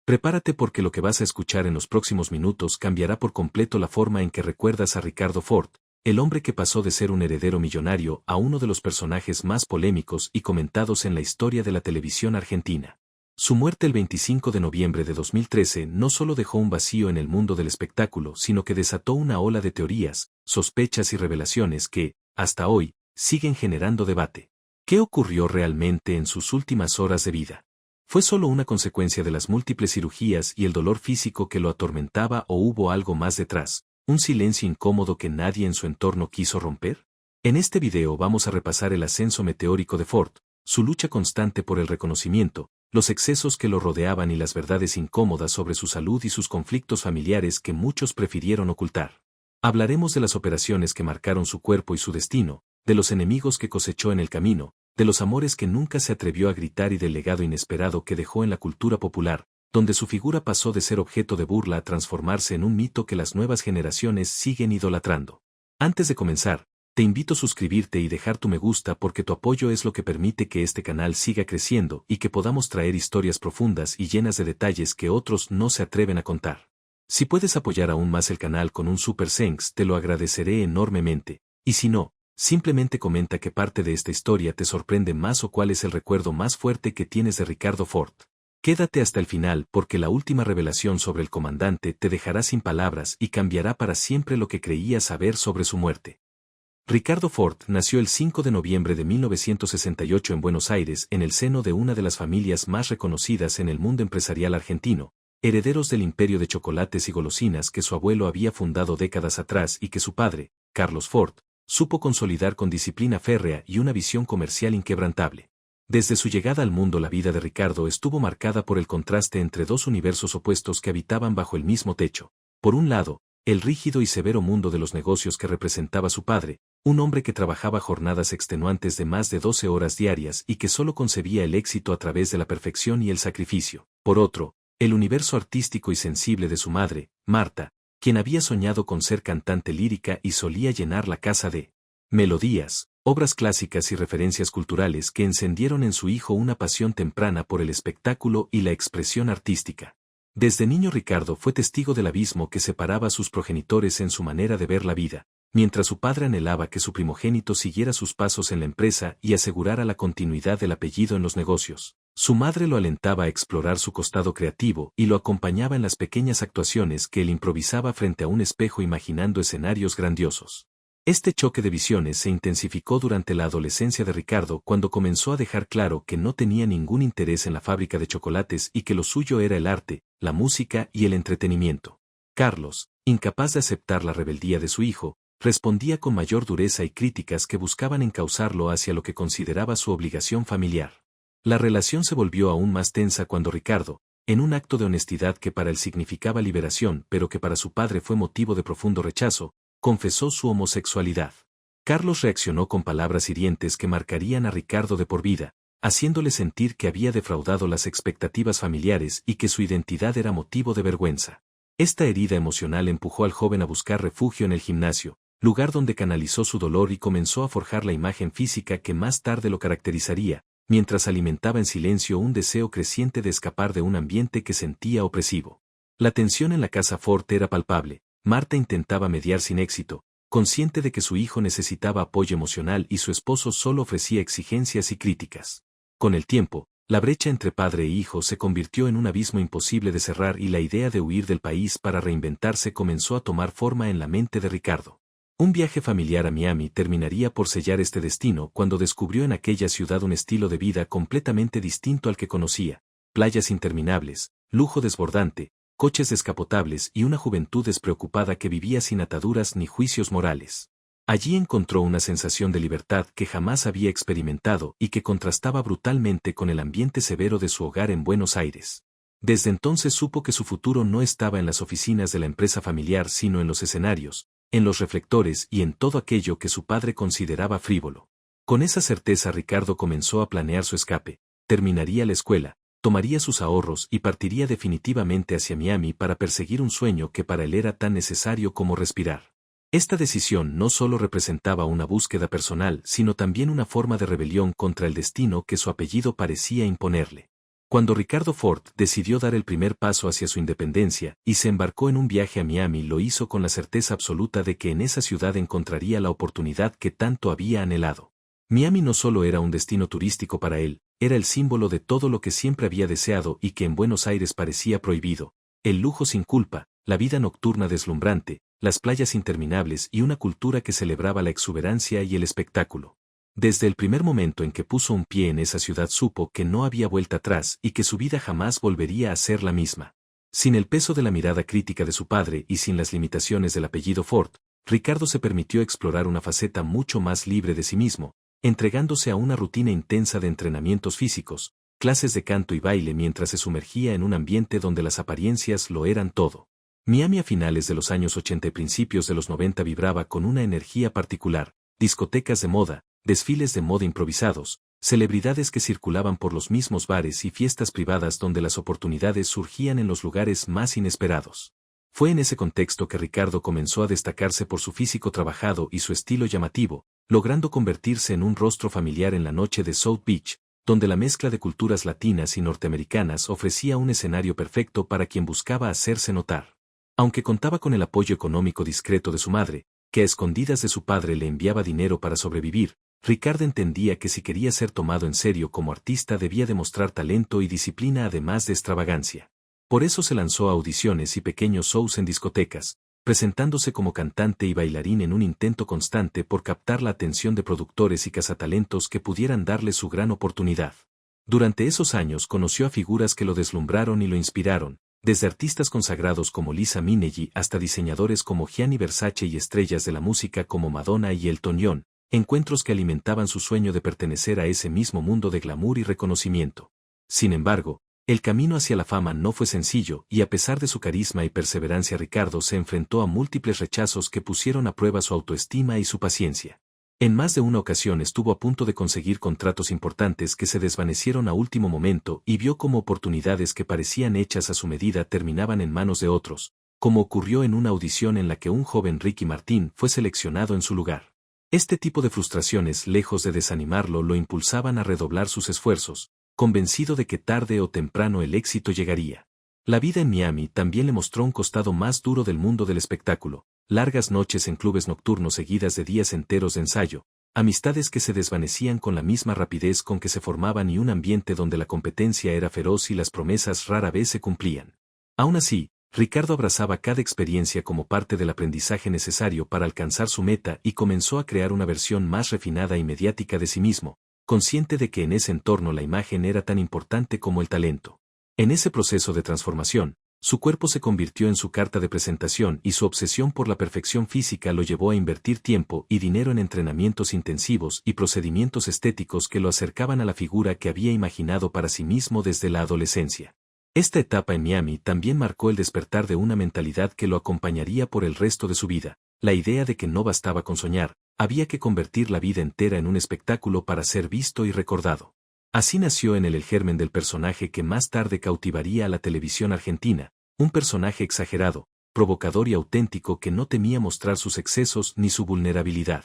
Prepárate porque lo que vas a escuchar en los próximos minutos cambiará por completo la forma en que recuerdas a Ricardo Ford, el hombre que pasó de ser un heredero millonario a uno de los personajes más polémicos y comentados en la historia de la televisión argentina. Su muerte el 25 de noviembre de 2013 no solo dejó un vacío en el mundo del espectáculo, sino que desató una ola de teorías, sospechas y revelaciones que, hasta hoy, siguen generando debate. ¿Qué ocurrió realmente en sus últimas horas de vida? ¿Fue solo una consecuencia de las múltiples cirugías y el dolor físico que lo atormentaba o hubo algo más detrás, un silencio incómodo que nadie en su entorno quiso romper? En este video vamos a repasar el ascenso meteórico de Ford, su lucha constante por el reconocimiento, los excesos que lo rodeaban y las verdades incómodas sobre su salud y sus conflictos familiares que muchos prefirieron ocultar. Hablaremos de las operaciones que marcaron su cuerpo y su destino, de los enemigos que cosechó en el camino, de los amores que nunca se atrevió a gritar y del legado inesperado que dejó en la cultura popular, donde su figura pasó de ser objeto de burla a transformarse en un mito que las nuevas generaciones siguen idolatrando. Antes de comenzar, te invito a suscribirte y dejar tu me gusta porque tu apoyo es lo que permite que este canal siga creciendo y que podamos traer historias profundas y llenas de detalles que otros no se atreven a contar. Si puedes apoyar aún más el canal con un super thanks, te lo agradeceré enormemente, y si no, simplemente comenta qué parte de esta historia te sorprende más o cuál es el recuerdo más fuerte que tienes de Ricardo Ford. Quédate hasta el final porque la última revelación sobre el comandante te dejará sin palabras y cambiará para siempre lo que creías saber sobre su muerte. Ricardo Ford nació el 5 de noviembre de 1968 en Buenos Aires en el seno de una de las familias más reconocidas en el mundo empresarial argentino, herederos del imperio de chocolates y golosinas que su abuelo había fundado décadas atrás y que su padre, Carlos Ford, supo consolidar con disciplina férrea y una visión comercial inquebrantable. Desde su llegada al mundo la vida de Ricardo estuvo marcada por el contraste entre dos universos opuestos que habitaban bajo el mismo techo. Por un lado, el rígido y severo mundo de los negocios que representaba su padre, un hombre que trabajaba jornadas extenuantes de más de 12 horas diarias y que solo concebía el éxito a través de la perfección y el sacrificio. Por otro, el universo artístico y sensible de su madre, Marta, quien había soñado con ser cantante lírica y solía llenar la casa de melodías, obras clásicas y referencias culturales que encendieron en su hijo una pasión temprana por el espectáculo y la expresión artística. Desde niño Ricardo fue testigo del abismo que separaba a sus progenitores en su manera de ver la vida, mientras su padre anhelaba que su primogénito siguiera sus pasos en la empresa y asegurara la continuidad del apellido en los negocios. Su madre lo alentaba a explorar su costado creativo y lo acompañaba en las pequeñas actuaciones que él improvisaba frente a un espejo imaginando escenarios grandiosos. Este choque de visiones se intensificó durante la adolescencia de Ricardo cuando comenzó a dejar claro que no tenía ningún interés en la fábrica de chocolates y que lo suyo era el arte, la música y el entretenimiento. Carlos, incapaz de aceptar la rebeldía de su hijo, respondía con mayor dureza y críticas que buscaban encauzarlo hacia lo que consideraba su obligación familiar. La relación se volvió aún más tensa cuando Ricardo, en un acto de honestidad que para él significaba liberación pero que para su padre fue motivo de profundo rechazo, confesó su homosexualidad. Carlos reaccionó con palabras hirientes que marcarían a Ricardo de por vida, haciéndole sentir que había defraudado las expectativas familiares y que su identidad era motivo de vergüenza. Esta herida emocional empujó al joven a buscar refugio en el gimnasio, lugar donde canalizó su dolor y comenzó a forjar la imagen física que más tarde lo caracterizaría, mientras alimentaba en silencio un deseo creciente de escapar de un ambiente que sentía opresivo. La tensión en la casa Ford era palpable. Marta intentaba mediar sin éxito, consciente de que su hijo necesitaba apoyo emocional y su esposo solo ofrecía exigencias y críticas. Con el tiempo, la brecha entre padre e hijo se convirtió en un abismo imposible de cerrar y la idea de huir del país para reinventarse comenzó a tomar forma en la mente de Ricardo. Un viaje familiar a Miami terminaría por sellar este destino cuando descubrió en aquella ciudad un estilo de vida completamente distinto al que conocía: playas interminables, lujo desbordante, coches descapotables y una juventud despreocupada que vivía sin ataduras ni juicios morales. Allí encontró una sensación de libertad que jamás había experimentado y que contrastaba brutalmente con el ambiente severo de su hogar en Buenos Aires. Desde entonces supo que su futuro no estaba en las oficinas de la empresa familiar sino en los escenarios, en los reflectores y en todo aquello que su padre consideraba frívolo. Con esa certeza Ricardo comenzó a planear su escape, terminaría la escuela, tomaría sus ahorros y partiría definitivamente hacia Miami para perseguir un sueño que para él era tan necesario como respirar. Esta decisión no solo representaba una búsqueda personal sino también una forma de rebelión contra el destino que su apellido parecía imponerle. Cuando Ricardo Ford decidió dar el primer paso hacia su independencia y se embarcó en un viaje a Miami, lo hizo con la certeza absoluta de que en esa ciudad encontraría la oportunidad que tanto había anhelado. Miami no solo era un destino turístico para él, era el símbolo de todo lo que siempre había deseado y que en Buenos Aires parecía prohibido: el lujo sin culpa, la vida nocturna deslumbrante, las playas interminables y una cultura que celebraba la exuberancia y el espectáculo. Desde el primer momento en que puso un pie en esa ciudad supo que no había vuelta atrás y que su vida jamás volvería a ser la misma. Sin el peso de la mirada crítica de su padre y sin las limitaciones del apellido Ford, Ricardo se permitió explorar una faceta mucho más libre de sí mismo, entregándose a una rutina intensa de entrenamientos físicos, clases de canto y baile mientras se sumergía en un ambiente donde las apariencias lo eran todo. Miami a finales de los años 80 y principios de los 90 vibraba con una energía particular: discotecas de moda, desfiles de moda improvisados, celebridades que circulaban por los mismos bares y fiestas privadas donde las oportunidades surgían en los lugares más inesperados. Fue en ese contexto que Ricardo comenzó a destacarse por su físico trabajado y su estilo llamativo, logrando convertirse en un rostro familiar en la noche de South Beach, donde la mezcla de culturas latinas y norteamericanas ofrecía un escenario perfecto para quien buscaba hacerse notar. Aunque contaba con el apoyo económico discreto de su madre, que a escondidas de su padre le enviaba dinero para sobrevivir, Ricardo entendía que si quería ser tomado en serio como artista debía demostrar talento y disciplina además de extravagancia. Por eso se lanzó a audiciones y pequeños shows en discotecas, presentándose como cantante y bailarín en un intento constante por captar la atención de productores y cazatalentos que pudieran darle su gran oportunidad. Durante esos años conoció a figuras que lo deslumbraron y lo inspiraron, desde artistas consagrados como Liza Minnelli hasta diseñadores como Gianni Versace y estrellas de la música como Madonna y Elton John, encuentros que alimentaban su sueño de pertenecer a ese mismo mundo de glamour y reconocimiento. Sin embargo, el camino hacia la fama no fue sencillo y a pesar de su carisma y perseverancia Ricardo se enfrentó a múltiples rechazos que pusieron a prueba su autoestima y su paciencia. En más de una ocasión estuvo a punto de conseguir contratos importantes que se desvanecieron a último momento y vio cómo oportunidades que parecían hechas a su medida terminaban en manos de otros, como ocurrió en una audición en la que un joven Ricky Martin fue seleccionado en su lugar. Este tipo de frustraciones, lejos de desanimarlo, lo impulsaban a redoblar sus esfuerzos, convencido de que tarde o temprano el éxito llegaría. La vida en Miami también le mostró un costado más duro del mundo del espectáculo: largas noches en clubes nocturnos seguidas de días enteros de ensayo, amistades que se desvanecían con la misma rapidez con que se formaban y un ambiente donde la competencia era feroz y las promesas rara vez se cumplían. Aún así, Ricardo abrazaba cada experiencia como parte del aprendizaje necesario para alcanzar su meta y comenzó a crear una versión más refinada y mediática de sí mismo, consciente de que en ese entorno la imagen era tan importante como el talento. En ese proceso de transformación, su cuerpo se convirtió en su carta de presentación y su obsesión por la perfección física lo llevó a invertir tiempo y dinero en entrenamientos intensivos y procedimientos estéticos que lo acercaban a la figura que había imaginado para sí mismo desde la adolescencia. Esta etapa en Miami también marcó el despertar de una mentalidad que lo acompañaría por el resto de su vida: la idea de que no bastaba con soñar, había que convertir la vida entera en un espectáculo para ser visto y recordado. Así nació en él el germen del personaje que más tarde cautivaría a la televisión argentina: un personaje exagerado, provocador y auténtico que no temía mostrar sus excesos ni su vulnerabilidad.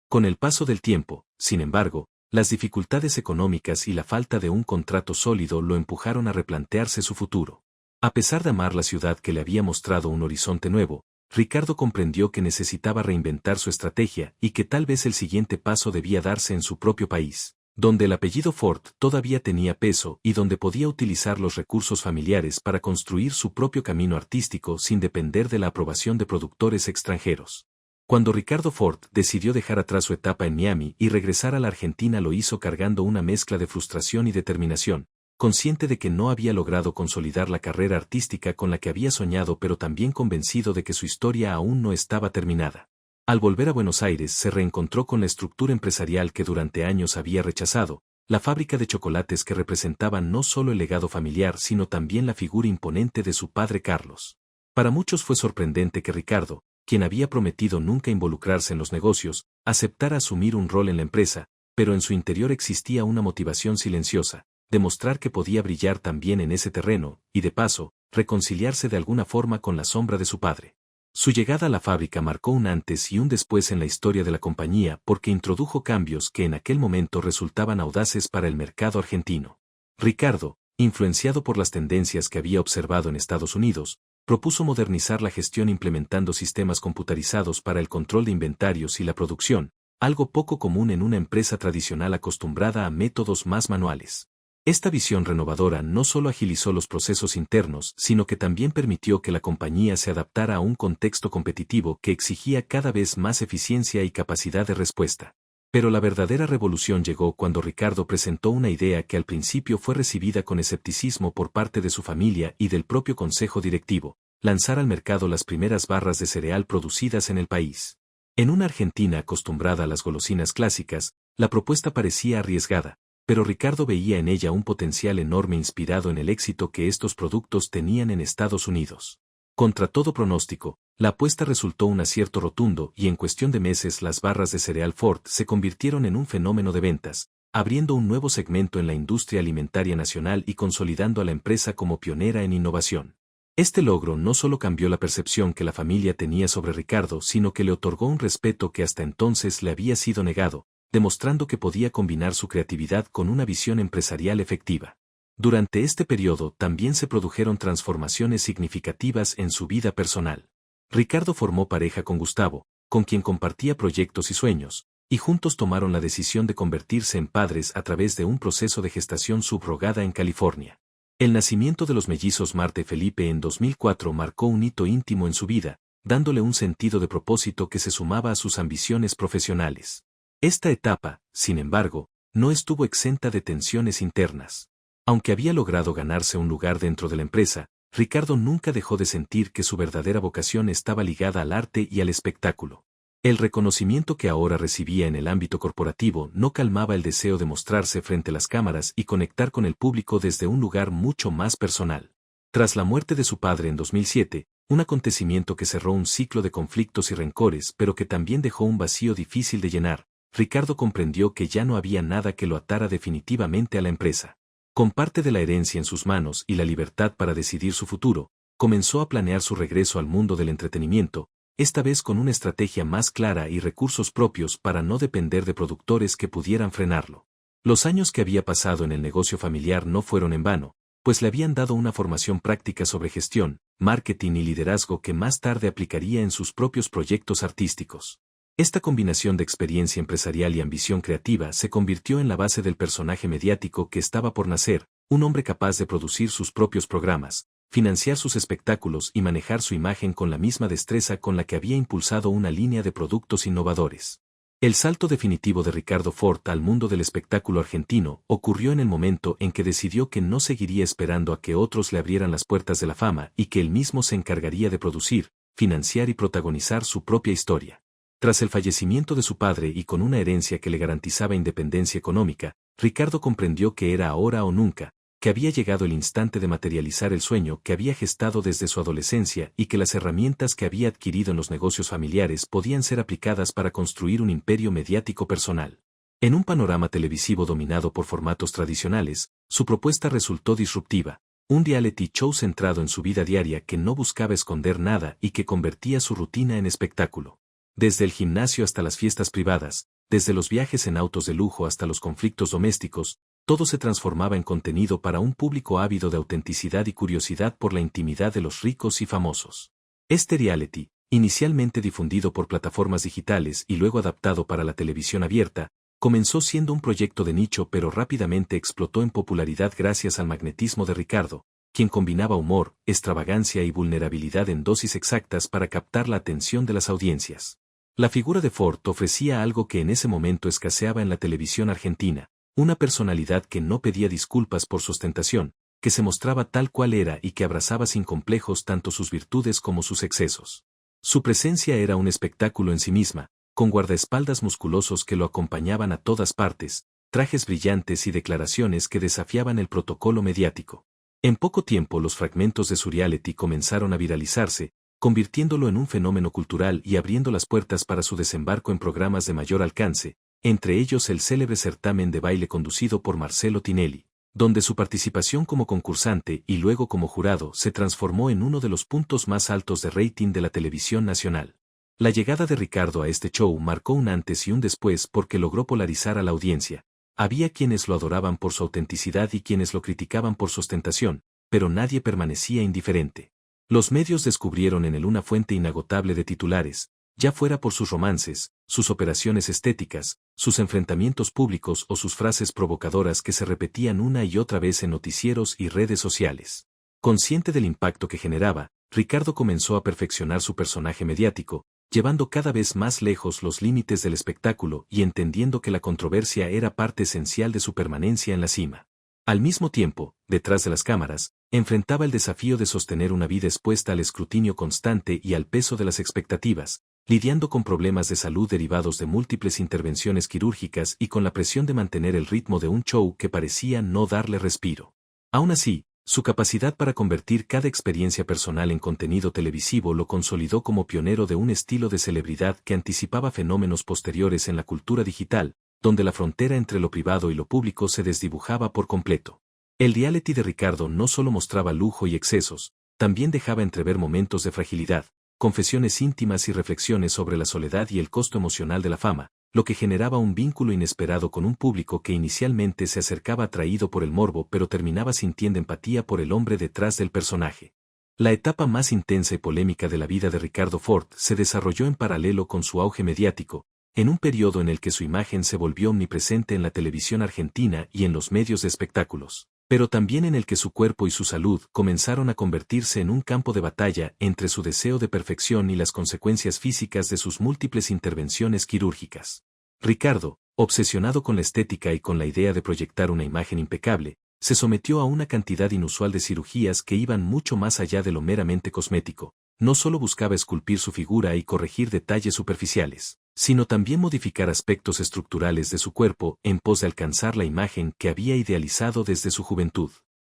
Con el paso del tiempo, sin embargo, las dificultades económicas y la falta de un contrato sólido lo empujaron a replantearse su futuro. A pesar de amar la ciudad que le había mostrado un horizonte nuevo, Ricardo comprendió que necesitaba reinventar su estrategia y que tal vez el siguiente paso debía darse en su propio país, donde el apellido Ford todavía tenía peso y donde podía utilizar los recursos familiares para construir su propio camino artístico sin depender de la aprobación de productores extranjeros. Cuando Ricardo Ford decidió dejar atrás su etapa en Miami y regresar a la Argentina, lo hizo cargando una mezcla de frustración y determinación, consciente de que no había logrado consolidar la carrera artística con la que había soñado, pero también convencido de que su historia aún no estaba terminada. Al volver a Buenos Aires se reencontró con la estructura empresarial que durante años había rechazado, la fábrica de chocolates que representaban no solo el legado familiar sino también la figura imponente de su padre Carlos. Para muchos fue sorprendente que Ricardo, quien había prometido nunca involucrarse en los negocios, aceptara asumir un rol en la empresa, pero en su interior existía una motivación silenciosa: demostrar que podía brillar también en ese terreno, y de paso, reconciliarse de alguna forma con la sombra de su padre. Su llegada a la fábrica marcó un antes y un después en la historia de la compañía porque introdujo cambios que en aquel momento resultaban audaces para el mercado argentino. Ricardo, Influenciado por las tendencias que había observado en Estados Unidos, propuso modernizar la gestión implementando sistemas computarizados para el control de inventarios y la producción, algo poco común en una empresa tradicional acostumbrada a métodos más manuales. Esta visión renovadora no solo agilizó los procesos internos, sino que también permitió que la compañía se adaptara a un contexto competitivo que exigía cada vez más eficiencia y capacidad de respuesta. Pero la verdadera revolución llegó cuando Ricardo presentó una idea que al principio fue recibida con escepticismo por parte de su familia y del propio consejo directivo: lanzar al mercado las primeras barras de cereal producidas en el país. En una Argentina acostumbrada a las golosinas clásicas, la propuesta parecía arriesgada, pero Ricardo veía en ella un potencial enorme inspirado en el éxito que estos productos tenían en Estados Unidos. Contra todo pronóstico, la apuesta resultó un acierto rotundo y en cuestión de meses las barras de cereal Ford se convirtieron en un fenómeno de ventas, abriendo un nuevo segmento en la industria alimentaria nacional y consolidando a la empresa como pionera en innovación. Este logro no solo cambió la percepción que la familia tenía sobre Ricardo, sino que le otorgó un respeto que hasta entonces le había sido negado, demostrando que podía combinar su creatividad con una visión empresarial efectiva. Durante este periodo también se produjeron transformaciones significativas en su vida personal. Ricardo formó pareja con Gustavo, con quien compartía proyectos y sueños, y juntos tomaron la decisión de convertirse en padres a través de un proceso de gestación subrogada en California. El nacimiento de los mellizos Marta y Felipe en 2004 marcó un hito íntimo en su vida, dándole un sentido de propósito que se sumaba a sus ambiciones profesionales. Esta etapa, sin embargo, no estuvo exenta de tensiones internas. Aunque había logrado ganarse un lugar dentro de la empresa, Ricardo nunca dejó de sentir que su verdadera vocación estaba ligada al arte y al espectáculo. El reconocimiento que ahora recibía en el ámbito corporativo no calmaba el deseo de mostrarse frente a las cámaras y conectar con el público desde un lugar mucho más personal. Tras la muerte de su padre en 2007, un acontecimiento que cerró un ciclo de conflictos y rencores pero que también dejó un vacío difícil de llenar, Ricardo comprendió que ya no había nada que lo atara definitivamente a la empresa. Con parte de la herencia en sus manos y la libertad para decidir su futuro, comenzó a planear su regreso al mundo del entretenimiento, esta vez con una estrategia más clara y recursos propios para no depender de productores que pudieran frenarlo. Los años que había pasado en el negocio familiar no fueron en vano, pues le habían dado una formación práctica sobre gestión, marketing y liderazgo que más tarde aplicaría en sus propios proyectos artísticos. Esta combinación de experiencia empresarial y ambición creativa se convirtió en la base del personaje mediático que estaba por nacer, un hombre capaz de producir sus propios programas, financiar sus espectáculos y manejar su imagen con la misma destreza con la que había impulsado una línea de productos innovadores. El salto definitivo de Ricardo Ford al mundo del espectáculo argentino ocurrió en el momento en que decidió que no seguiría esperando a que otros le abrieran las puertas de la fama y que él mismo se encargaría de producir, financiar y protagonizar su propia historia. Tras el fallecimiento de su padre y con una herencia que le garantizaba independencia económica, Ricardo comprendió que era ahora o nunca, que había llegado el instante de materializar el sueño que había gestado desde su adolescencia y que las herramientas que había adquirido en los negocios familiares podían ser aplicadas para construir un imperio mediático personal. En un panorama televisivo dominado por formatos tradicionales, su propuesta resultó disruptiva, un reality show centrado en su vida diaria que no buscaba esconder nada y que convertía su rutina en espectáculo. Desde el gimnasio hasta las fiestas privadas, desde los viajes en autos de lujo hasta los conflictos domésticos, todo se transformaba en contenido para un público ávido de autenticidad y curiosidad por la intimidad de los ricos y famosos. Este reality, inicialmente difundido por plataformas digitales y luego adaptado para la televisión abierta, comenzó siendo un proyecto de nicho pero rápidamente explotó en popularidad gracias al magnetismo de Ricardo, quien combinaba humor, extravagancia y vulnerabilidad en dosis exactas para captar la atención de las audiencias. La figura de Ford ofrecía algo que en ese momento escaseaba en la televisión argentina, una personalidad que no pedía disculpas por su ostentación, que se mostraba tal cual era y que abrazaba sin complejos tanto sus virtudes como sus excesos. Su presencia era un espectáculo en sí misma, con guardaespaldas musculosos que lo acompañaban a todas partes, trajes brillantes y declaraciones que desafiaban el protocolo mediático. En poco tiempo los fragmentos de su reality comenzaron a viralizarse, convirtiéndolo en un fenómeno cultural y abriendo las puertas para su desembarco en programas de mayor alcance, entre ellos el célebre certamen de baile conducido por Marcelo Tinelli, donde su participación como concursante y luego como jurado se transformó en uno de los puntos más altos de rating de la televisión nacional. La llegada de Ricardo a este show marcó un antes y un después porque logró polarizar a la audiencia, Había quienes lo adoraban por su autenticidad y quienes lo criticaban por su ostentación, pero nadie permanecía indiferente. Los medios descubrieron en él una fuente inagotable de titulares, ya fuera por sus romances, sus operaciones estéticas, sus enfrentamientos públicos o sus frases provocadoras que se repetían una y otra vez en noticieros y redes sociales. Consciente del impacto que generaba, Ricardo comenzó a perfeccionar su personaje mediático, llevando cada vez más lejos los límites del espectáculo y entendiendo que la controversia era parte esencial de su permanencia en la cima. Al mismo tiempo, detrás de las cámaras, enfrentaba el desafío de sostener una vida expuesta al escrutinio constante y al peso de las expectativas, lidiando con problemas de salud derivados de múltiples intervenciones quirúrgicas y con la presión de mantener el ritmo de un show que parecía no darle respiro. Aún así, su capacidad para convertir cada experiencia personal en contenido televisivo lo consolidó como pionero de un estilo de celebridad que anticipaba fenómenos posteriores en la cultura digital, donde la frontera entre lo privado y lo público se desdibujaba por completo. El reality de Ricardo no solo mostraba lujo y excesos, también dejaba entrever momentos de fragilidad, confesiones íntimas y reflexiones sobre la soledad y el costo emocional de la fama, lo que generaba un vínculo inesperado con un público que inicialmente se acercaba atraído por el morbo pero terminaba sintiendo empatía por el hombre detrás del personaje. La etapa más intensa y polémica de la vida de Ricardo Ford se desarrolló en paralelo con su auge mediático, en un periodo en el que su imagen se volvió omnipresente en la televisión argentina y en los medios de espectáculos, pero también en el que su cuerpo y su salud comenzaron a convertirse en un campo de batalla entre su deseo de perfección y las consecuencias físicas de sus múltiples intervenciones quirúrgicas. Ricardo, obsesionado con la estética y con la idea de proyectar una imagen impecable, se sometió a una cantidad inusual de cirugías que iban mucho más allá de lo meramente cosmético. No solo buscaba esculpir su figura y corregir detalles superficiales, sino también modificar aspectos estructurales de su cuerpo en pos de alcanzar la imagen que había idealizado desde su juventud.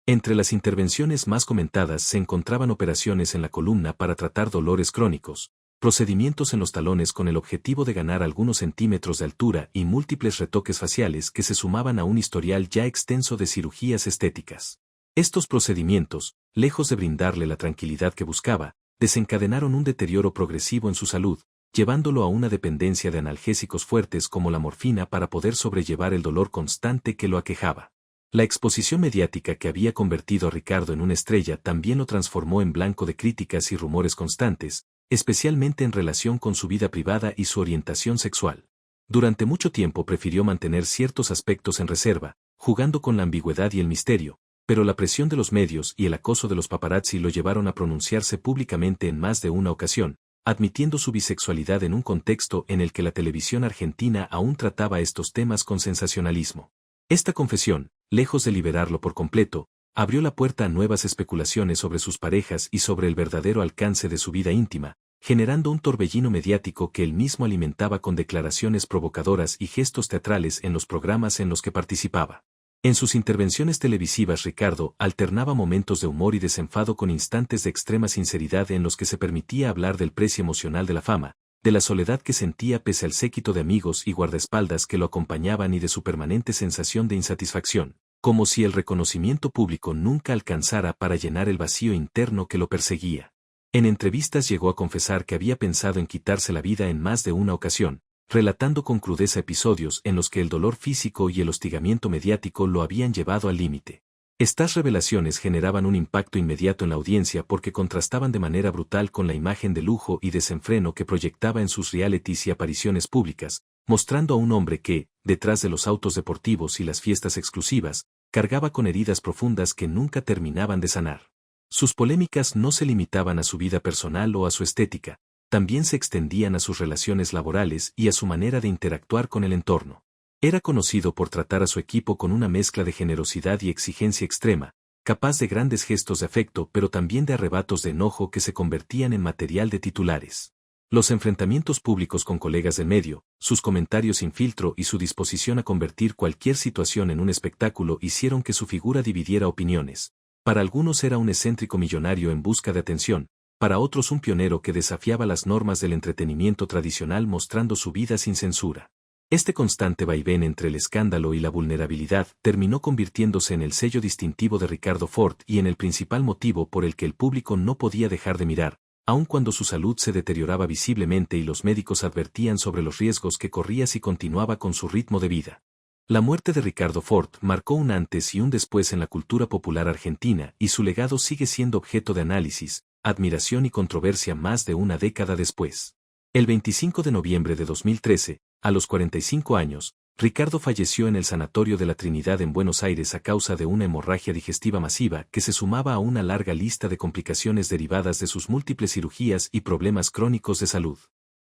Entre las intervenciones más comentadas se encontraban operaciones en la columna para tratar dolores crónicos, procedimientos en los talones con el objetivo de ganar algunos centímetros de altura y múltiples retoques faciales que se sumaban a un historial ya extenso de cirugías estéticas. Estos procedimientos, lejos de brindarle la tranquilidad que buscaba, desencadenaron un deterioro progresivo en su salud, llevándolo a una dependencia de analgésicos fuertes como la morfina para poder sobrellevar el dolor constante que lo aquejaba. La exposición mediática que había convertido a Ricardo en una estrella también lo transformó en blanco de críticas y rumores constantes, especialmente en relación con su vida privada y su orientación sexual. Durante mucho tiempo prefirió mantener ciertos aspectos en reserva, jugando con la ambigüedad y el misterio, pero la presión de los medios y el acoso de los paparazzi lo llevaron a pronunciarse públicamente en más de una ocasión, admitiendo su bisexualidad en un contexto en el que la televisión argentina aún trataba estos temas con sensacionalismo. Esta confesión, lejos de liberarlo por completo, abrió la puerta a nuevas especulaciones sobre sus parejas y sobre el verdadero alcance de su vida íntima, generando un torbellino mediático que él mismo alimentaba con declaraciones provocadoras y gestos teatrales en los programas en los que participaba. En sus intervenciones televisivas Ricardo alternaba momentos de humor y desenfado con instantes de extrema sinceridad en los que se permitía hablar del precio emocional de la fama, de la soledad que sentía pese al séquito de amigos y guardaespaldas que lo acompañaban y de su permanente sensación de insatisfacción, como si el reconocimiento público nunca alcanzara para llenar el vacío interno que lo perseguía. En entrevistas llegó a confesar que había pensado en quitarse la vida en más de una ocasión, relatando con crudeza episodios en los que el dolor físico y el hostigamiento mediático lo habían llevado al límite. Estas revelaciones generaban un impacto inmediato en la audiencia porque contrastaban de manera brutal con la imagen de lujo y desenfreno que proyectaba en sus realities y apariciones públicas, mostrando a un hombre que, detrás de los autos deportivos y las fiestas exclusivas, cargaba con heridas profundas que nunca terminaban de sanar. Sus polémicas no se limitaban a su vida personal o a su estética, también se extendían a sus relaciones laborales y a su manera de interactuar con el entorno. Era conocido por tratar a su equipo con una mezcla de generosidad y exigencia extrema, capaz de grandes gestos de afecto pero también de arrebatos de enojo que se convertían en material de titulares. Los enfrentamientos públicos con colegas del medio, sus comentarios sin filtro y su disposición a convertir cualquier situación en un espectáculo hicieron que su figura dividiera opiniones. Para algunos era un excéntrico millonario en busca de atención, para otros un pionero que desafiaba las normas del entretenimiento tradicional mostrando su vida sin censura. Este constante vaivén entre el escándalo y la vulnerabilidad terminó convirtiéndose en el sello distintivo de Ricardo Ford y en el principal motivo por el que el público no podía dejar de mirar, aun cuando su salud se deterioraba visiblemente y los médicos advertían sobre los riesgos que corría si continuaba con su ritmo de vida. La muerte de Ricardo Ford marcó un antes y un después en la cultura popular argentina y su legado sigue siendo objeto de análisis, admiración y controversia más de una década después. El 25 de noviembre de 2013, a los 45 años, Ricardo falleció en el Sanatorio de la Trinidad en Buenos Aires a causa de una hemorragia digestiva masiva que se sumaba a una larga lista de complicaciones derivadas de sus múltiples cirugías y problemas crónicos de salud.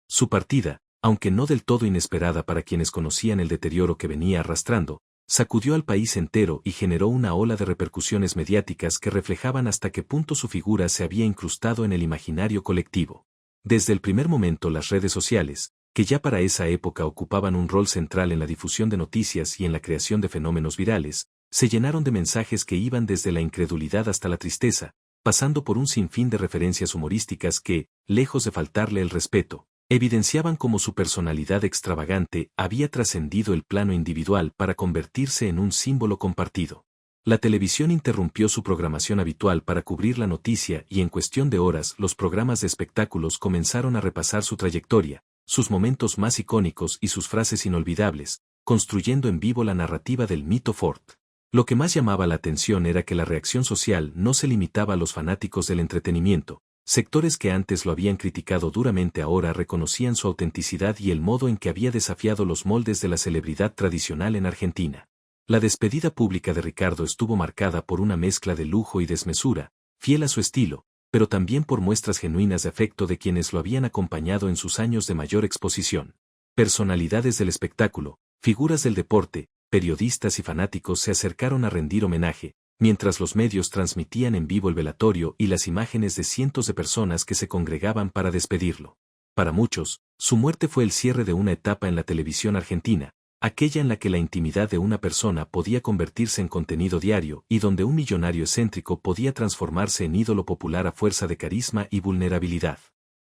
Su partida, aunque no del todo inesperada para quienes conocían el deterioro que venía arrastrando, sacudió al país entero y generó una ola de repercusiones mediáticas que reflejaban hasta qué punto su figura se había incrustado en el imaginario colectivo. Desde el primer momento las redes sociales, que ya para esa época ocupaban un rol central en la difusión de noticias y en la creación de fenómenos virales, se llenaron de mensajes que iban desde la incredulidad hasta la tristeza, pasando por un sinfín de referencias humorísticas que, lejos de faltarle el respeto, evidenciaban cómo su personalidad extravagante había trascendido el plano individual para convertirse en un símbolo compartido. La televisión interrumpió su programación habitual para cubrir la noticia y en cuestión de horas los programas de espectáculos comenzaron a repasar su trayectoria, sus momentos más icónicos y sus frases inolvidables, construyendo en vivo la narrativa del mito Ford. Lo que más llamaba la atención era que la reacción social no se limitaba a los fanáticos del entretenimiento. Sectores que antes lo habían criticado duramente ahora reconocían su autenticidad y el modo en que había desafiado los moldes de la celebridad tradicional en Argentina. La despedida pública de Ricardo estuvo marcada por una mezcla de lujo y desmesura, fiel a su estilo, pero también por muestras genuinas de afecto de quienes lo habían acompañado en sus años de mayor exposición. Personalidades del espectáculo, figuras del deporte, periodistas y fanáticos se acercaron a rendir homenaje, mientras los medios transmitían en vivo el velatorio y las imágenes de cientos de personas que se congregaban para despedirlo. Para muchos, su muerte fue el cierre de una etapa en la televisión argentina, aquella en la que la intimidad de una persona podía convertirse en contenido diario y donde un millonario excéntrico podía transformarse en ídolo popular a fuerza de carisma y vulnerabilidad.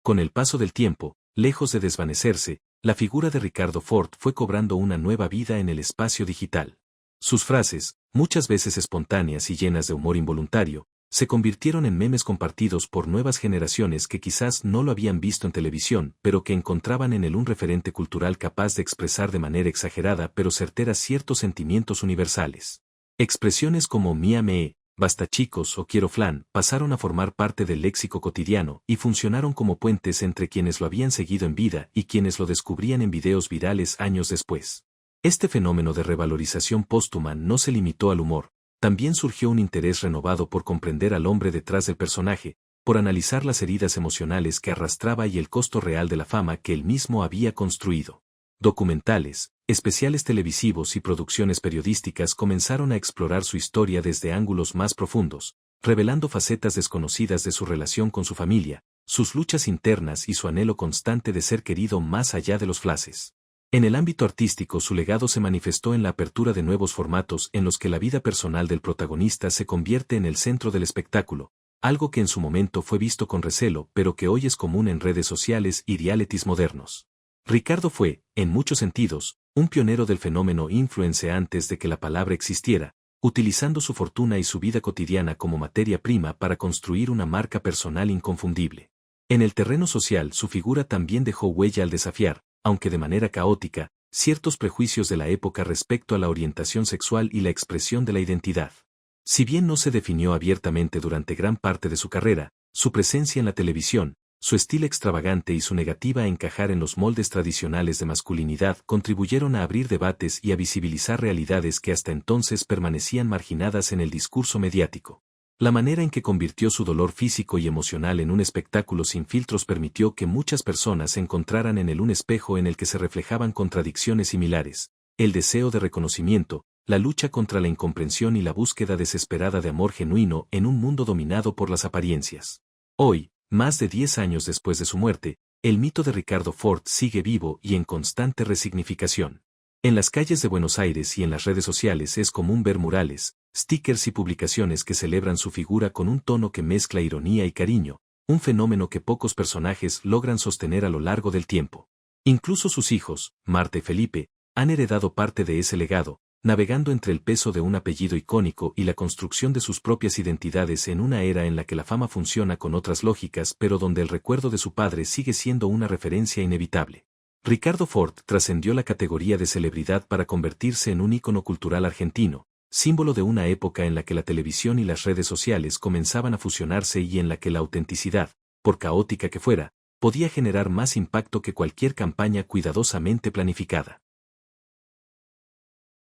Con el paso del tiempo, lejos de desvanecerse, la figura de Ricardo Ford fue cobrando una nueva vida en el espacio digital. Sus frases, muchas veces espontáneas y llenas de humor involuntario, se convirtieron en memes compartidos por nuevas generaciones que quizás no lo habían visto en televisión, pero que encontraban en él un referente cultural capaz de expresar de manera exagerada pero certera ciertos sentimientos universales. Expresiones como "mía me", "basta chicos" o "quiero flan" pasaron a formar parte del léxico cotidiano y funcionaron como puentes entre quienes lo habían seguido en vida y quienes lo descubrían en videos virales años después. Este fenómeno de revalorización póstuma no se limitó al humor, también surgió un interés renovado por comprender al hombre detrás del personaje, por analizar las heridas emocionales que arrastraba y el costo real de la fama que él mismo había construido. Documentales, especiales televisivos y producciones periodísticas comenzaron a explorar su historia desde ángulos más profundos, revelando facetas desconocidas de su relación con su familia, sus luchas internas y su anhelo constante de ser querido más allá de los flashes. En el ámbito artístico su legado se manifestó en la apertura de nuevos formatos en los que la vida personal del protagonista se convierte en el centro del espectáculo, algo que en su momento fue visto con recelo pero que hoy es común en redes sociales y realities modernos. Ricardo fue, en muchos sentidos, un pionero del fenómeno influencer antes de que la palabra existiera, utilizando su fortuna y su vida cotidiana como materia prima para construir una marca personal inconfundible. En el terreno social su figura también dejó huella al desafiar, aunque de manera caótica, ciertos prejuicios de la época respecto a la orientación sexual y la expresión de la identidad. Si bien no se definió abiertamente durante gran parte de su carrera, su presencia en la televisión, su estilo extravagante y su negativa a encajar en los moldes tradicionales de masculinidad contribuyeron a abrir debates y a visibilizar realidades que hasta entonces permanecían marginadas en el discurso mediático. La manera en que convirtió su dolor físico y emocional en un espectáculo sin filtros permitió que muchas personas encontraran en él un espejo en el que se reflejaban contradicciones similares, el deseo de reconocimiento, la lucha contra la incomprensión y la búsqueda desesperada de amor genuino en un mundo dominado por las apariencias. Hoy, más de 10 años después de su muerte, el mito de Ricardo Ford sigue vivo y en constante resignificación. En las calles de Buenos Aires y en las redes sociales es común ver murales, stickers y publicaciones que celebran su figura con un tono que mezcla ironía y cariño, un fenómeno que pocos personajes logran sostener a lo largo del tiempo. Incluso sus hijos, Marta y Felipe, han heredado parte de ese legado, navegando entre el peso de un apellido icónico y la construcción de sus propias identidades en una era en la que la fama funciona con otras lógicas pero donde el recuerdo de su padre sigue siendo una referencia inevitable. Ricardo Ford trascendió la categoría de celebridad para convertirse en un ícono cultural argentino, símbolo de una época en la que la televisión y las redes sociales comenzaban a fusionarse y en la que la autenticidad, por caótica que fuera, podía generar más impacto que cualquier campaña cuidadosamente planificada.